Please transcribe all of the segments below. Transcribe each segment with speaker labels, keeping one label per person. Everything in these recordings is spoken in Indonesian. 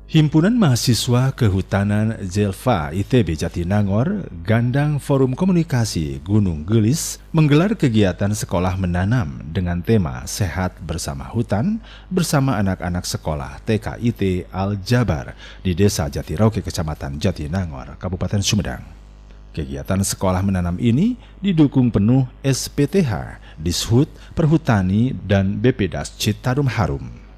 Speaker 1: Himpunan Mahasiswa Kehutanan Zelfa ITB Jatinangor Gandang Forum Komunikasi Gunung Gelis menggelar kegiatan sekolah menanam dengan tema Sehat Bersama Hutan bersama anak-anak sekolah TKIT Al-Jabar di Desa Jatiroke, Kecamatan Jatinangor, Kabupaten Sumedang. Kegiatan sekolah menanam ini didukung penuh SPTH, Dishub, Perhutani, dan BPDAS Citarum Harum.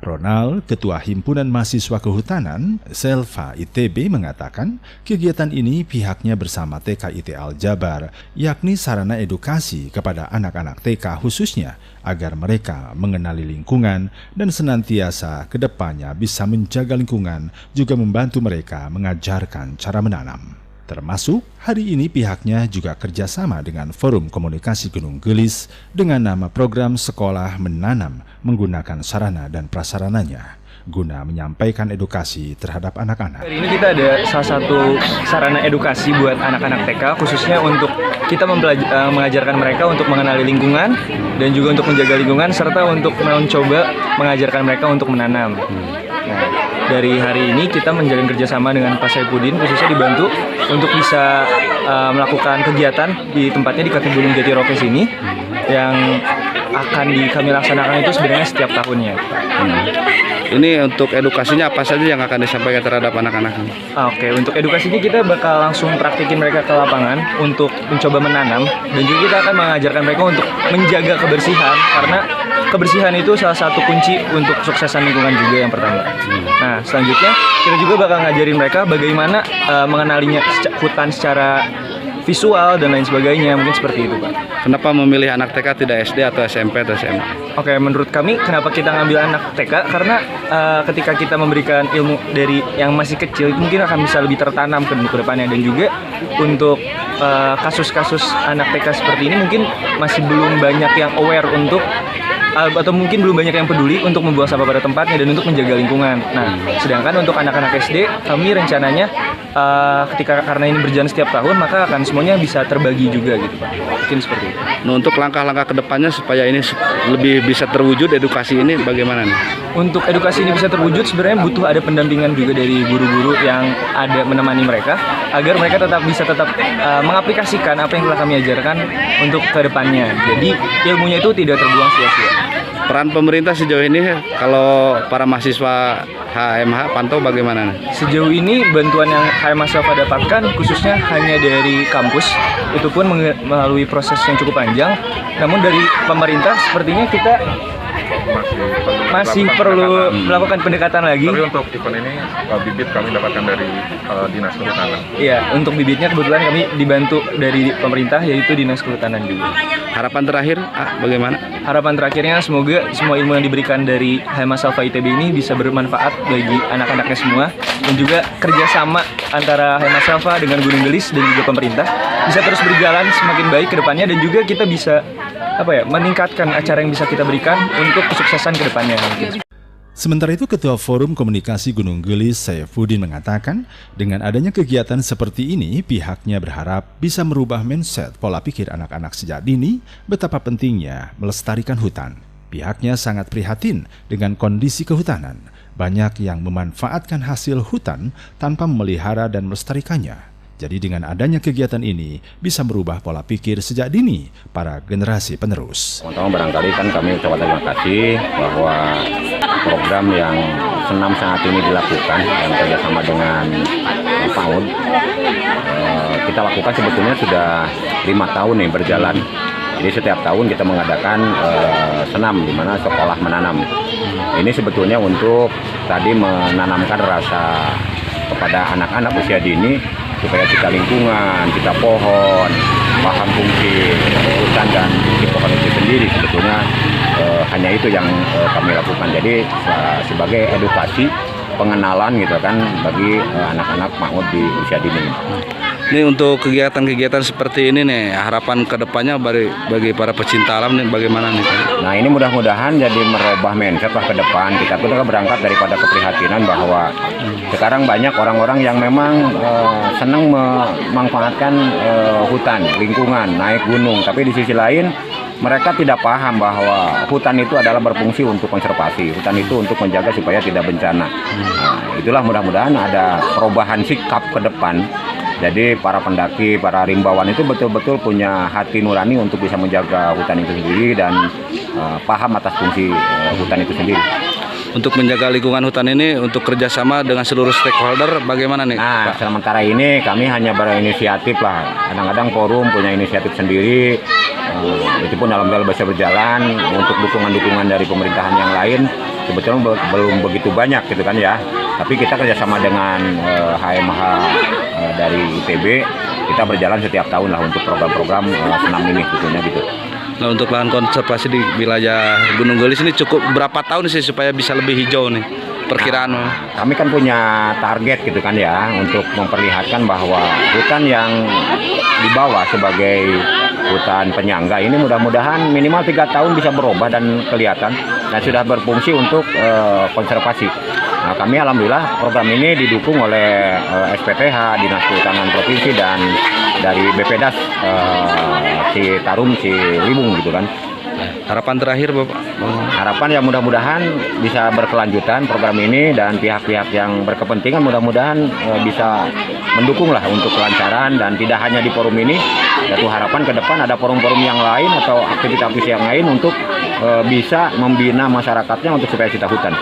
Speaker 1: Ronald, Ketua Himpunan Mahasiswa Kehutanan Zelfa ITB mengatakan kegiatan ini pihaknya bersama TKIT Al-Jabar yakni sarana edukasi kepada anak-anak TK khususnya agar mereka mengenali lingkungan dan senantiasa ke depannya bisa menjaga lingkungan juga membantu mereka mengajarkan cara menanam. Termasuk hari ini pihaknya juga kerjasama dengan Forum Komunikasi Gunung Gelis dengan nama program Sekolah Menanam menggunakan sarana dan prasarananya guna menyampaikan edukasi terhadap anak-anak.
Speaker 2: Hari ini kita ada salah satu sarana edukasi buat anak-anak TK khususnya untuk kita mengajarkan mereka untuk mengenali lingkungan dan juga untuk menjaga lingkungan serta untuk mencoba mengajarkan mereka untuk menanam. Nah, dari hari ini kita menjalin kerjasama dengan Pak Saipudin khususnya dibantu untuk bisa melakukan kegiatan di tempatnya di kaki Gunung Jatiroke sini yang akan kami laksanakan itu sebenarnya setiap tahunnya.
Speaker 3: Ini untuk edukasinya apa saja yang akan disampaikan terhadap anak-anak?
Speaker 2: Oke, untuk edukasinya kita bakal langsung praktikin mereka ke lapangan untuk mencoba menanam dan juga kita akan mengajarkan mereka untuk menjaga kebersihan karena kebersihan itu salah satu kunci untuk kesuksesan lingkungan juga yang pertama. Nah, selanjutnya kita juga bakal ngajarin mereka bagaimana mengenalinya hutan secara visual dan lain sebagainya, mungkin seperti itu, Pak.
Speaker 3: Kenapa memilih anak TK tidak SD atau SMP atau SMA?
Speaker 2: Oke, menurut kami kenapa kita ngambil anak TK karena ketika kita memberikan ilmu dari yang masih kecil mungkin akan bisa lebih tertanam ke depannya dan juga untuk kasus-kasus anak TK seperti ini mungkin masih belum banyak yang aware untuk atau mungkin belum banyak yang peduli untuk membuang sampah pada tempatnya dan untuk menjaga lingkungan. Nah, sedangkan untuk anak-anak SD, kami rencananya ketika karena ini berjalan setiap tahun, maka akan semuanya bisa terbagi juga gitu, Pak. Mungkin seperti itu.
Speaker 3: Nah, untuk langkah-langkah kedepannya supaya ini lebih bisa terwujud edukasi ini bagaimana nih?
Speaker 2: Untuk edukasi ini bisa terwujud sebenarnya butuh ada pendampingan juga dari guru-guru yang ada menemani mereka agar mereka bisa tetap mengaplikasikan apa yang telah kami ajarkan untuk kedepannya. Jadi ilmunya itu tidak terbuang sia-sia.
Speaker 3: Peran pemerintah sejauh ini kalau para mahasiswa HMH pantau bagaimana?
Speaker 2: Sejauh ini bantuan yang HMH dapatkan khususnya hanya dari kampus, itu pun melalui proses yang cukup panjang. Namun dari pemerintah sepertinya kita masih perlu melakukan pendekatan lagi.
Speaker 4: Tapi untuk event ini bibit kami dapatkan dari Dinas Kehutanan.
Speaker 2: Iya, untuk bibitnya kebetulan kami dibantu dari pemerintah yaitu Dinas Kehutanan juga.
Speaker 3: Harapan terakhir bagaimana?
Speaker 2: Harapan terakhirnya semoga semua ilmu yang diberikan dari HMH ITB ini bisa bermanfaat bagi anak-anaknya semua dan juga kerjasama antara HMH dengan Gunung Gelis dan juga pemerintah bisa terus berjalan semakin baik ke depannya dan juga kita bisa meningkatkan acara yang bisa kita berikan untuk kesuksesan ke depannya.
Speaker 1: Sementara itu, Ketua Forum Komunikasi Gunung Gelis Saipudin mengatakan dengan adanya kegiatan seperti ini, pihaknya berharap bisa merubah mindset pola pikir anak-anak sejak dini betapa pentingnya melestarikan hutan. Pihaknya sangat prihatin dengan kondisi kehutanan. Banyak yang memanfaatkan hasil hutan tanpa memelihara dan melestarikannya. Jadi dengan adanya kegiatan ini bisa merubah pola pikir sejak dini para generasi penerus.
Speaker 5: Teman-teman, barangkali kan kami ucapkan terima kasih bahwa program yang senam saat ini dilakukan yang kerjasama dengan PAUD kita lakukan sebetulnya sudah 5 tahun nih berjalan. Jadi setiap tahun kita mengadakan senam di mana sekolah menanam. Ini sebetulnya untuk tadi menanamkan rasa kepada anak-anak usia dini supaya kita lingkungan, kita pohon, paham fungsi hutan dan fungsi pohon itu sendiri sebetulnya hanya itu yang kami lakukan. Jadi sebagai edukasi pengenalan gitu kan bagi anak-anak MAUD di usia dini.
Speaker 3: Ini untuk kegiatan-kegiatan seperti ini nih, harapan kedepannya bagi para pecinta alam nih bagaimana nih?
Speaker 5: Nah, ini mudah-mudahan jadi merubah mindset lah ke depan. Kita tuh berangkat daripada keprihatinan bahwa sekarang banyak orang-orang yang memang senang memanfaatkan hutan, lingkungan, naik gunung. Tapi di sisi lain mereka tidak paham bahwa hutan itu adalah berfungsi untuk konservasi, hutan itu untuk menjaga supaya tidak bencana. Nah, itulah mudah-mudahan ada perubahan sikap ke depan. Jadi para pendaki, para rimbawan itu betul-betul punya hati nurani untuk bisa menjaga hutan itu sendiri dan paham atas fungsi hutan itu sendiri.
Speaker 3: Untuk menjaga lingkungan hutan ini, untuk kerjasama dengan seluruh stakeholder, bagaimana nih,
Speaker 5: Nah,
Speaker 3: Pak?
Speaker 5: sementara ini kami hanya berinisiatif lah. Kadang-kadang forum punya inisiatif sendiri. Itu pun alhamdulillah bisa berjalan. Untuk dukungan-dukungan dari pemerintahan yang lain sebetulnya belum begitu banyak gitu kan ya. Tapi kita kerjasama dengan HMH dari ITB, kita berjalan setiap tahun lah untuk program-program senam ini sebetulnya gitu.
Speaker 3: Nah, untuk lahan konservasi di wilayah Gunung Gelis ini cukup berapa tahun sih supaya bisa lebih hijau nih? Perkiraan.
Speaker 5: Kami kan punya target gitu kan ya, untuk memperlihatkan bahwa hutan yang dibawa sebagai hutan penyangga ini mudah-mudahan minimal 3 tahun bisa berubah dan kelihatan dan sudah berfungsi untuk konservasi. Nah, kami alhamdulillah program ini didukung oleh SPTH, Dinas Kehutanan Provinsi, dan dari BPDAS Citarum, Ciliwung gitu kan.
Speaker 3: Harapan terakhir, Bapak?
Speaker 5: Harapan yang mudah-mudahan bisa berkelanjutan program ini dan pihak-pihak yang berkepentingan mudah-mudahan bisa mendukung lah untuk kelancaran, dan tidak hanya di forum ini. Satu harapan ke depan ada forum-forum yang lain atau aktivitas yang lain untuk bisa membina masyarakatnya untuk supaya cinta hutan.